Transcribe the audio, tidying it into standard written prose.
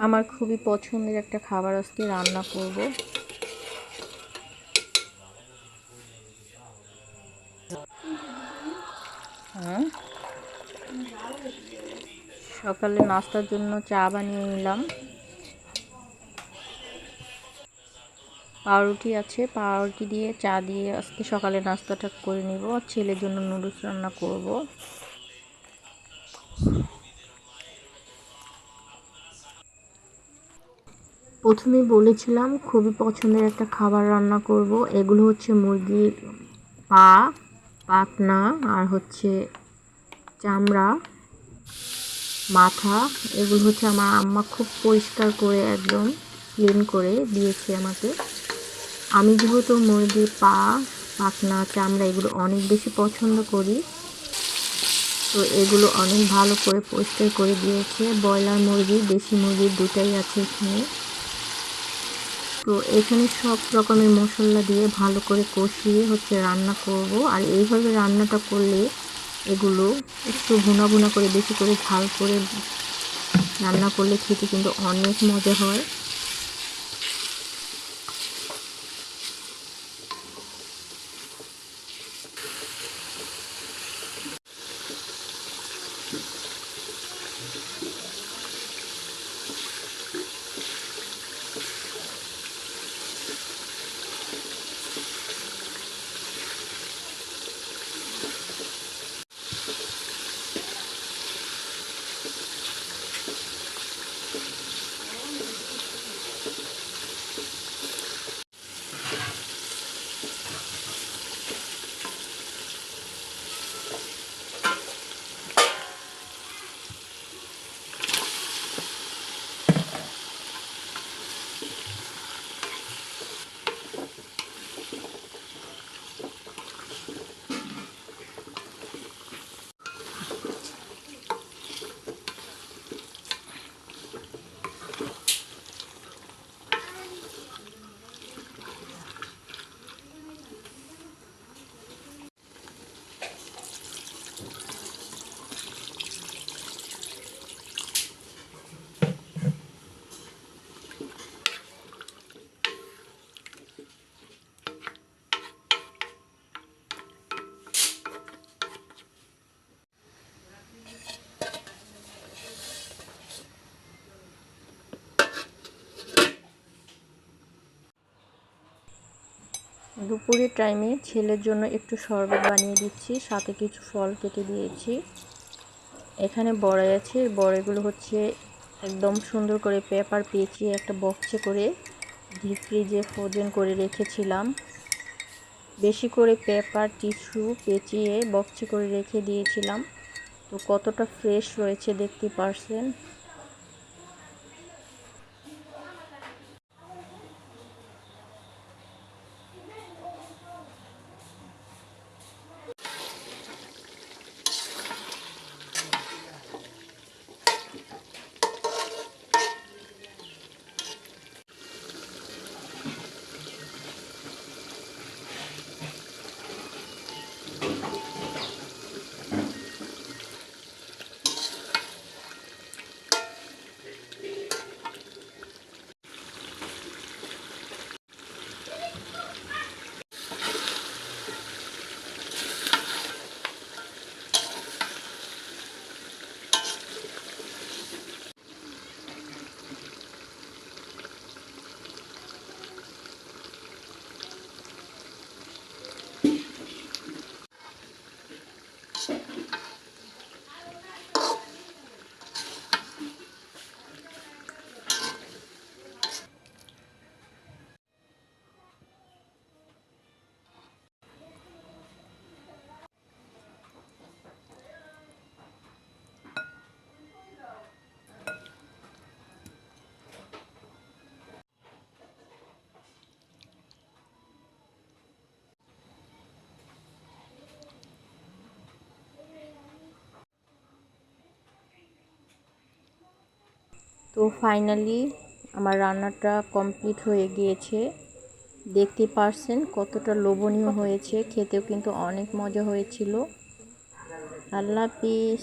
আমার খুবই পছন্দের একটা খাবার আজকে রান্না করব। সকালে নাস্তার জন্য চা বানিয়ে নিলাম। পাউরুটি আছে, পাউরুটি দিয়ে চা দিয়ে আজকে সকালে নাস্তাটা করে নিব। ছেলের জন্য নুডলস রান্না করব। প্রথমেই বলেছিলাম খুবই পছন্দের একটা খাবার রান্না করব। এগুলো হচ্ছে মুরগির পা, পাখনা আর হচ্ছে চামড়া, মাথা। এগুলো হচ্ছে আমার আম্মা খুব পরিষ্কার করে একদম ক্লিন করে দিয়েছে আমাকে। আমি যেহেতু মুরগির পা, পাখনা, চামড়া এগুলো অনেক বেশি পছন্দ করি, তো এগুলো অনেক ভালো করে পরিষ্কার করে দিয়েছে। ব্রয়লার মুরগি, দেশি মুরগি দুটাই আছে এখানে। তো এখানে সব রকমের মশলা দিয়ে ভালো করে কষিয়ে হচ্ছে রান্না করব। আর এইভাবে রান্নাটা করলে এগুলো একটু ভুনা ভুনা করে বেশি করে ঝাল করে রান্না করলে খেতে কিন্তু অনেক মজা হয়। দুপুরের টাইমে ছেলের জন্য একটু শরবত বানিয়ে দিচ্ছি, সাথে কিছু ফল কেটে দিয়েছি। এখানে বড়াই আছে, বড়াইগুলো হচ্ছে একদম সুন্দর করে পেপার পেঁচিয়ে একটা বক্সে করে ডিপ ফ্রিজে ফ্রোজেন করে রেখেছিলাম। বেশি করে পেপার টিস্যু পেঁচিয়ে বক্সে করে রেখে দিয়েছিলাম। তো কতটা ফ্রেশ রয়েছে দেখতে পারছেন। তো ফাইনালি আমার রান্নাটা কমপ্লিট হয়ে গিয়েছে। দেখতে পারছেন কতটা লোভনীয় হয়েছে, খেতেও কিন্তু অনেক মজা হয়েছিল। আল্লাহ হাফিজ।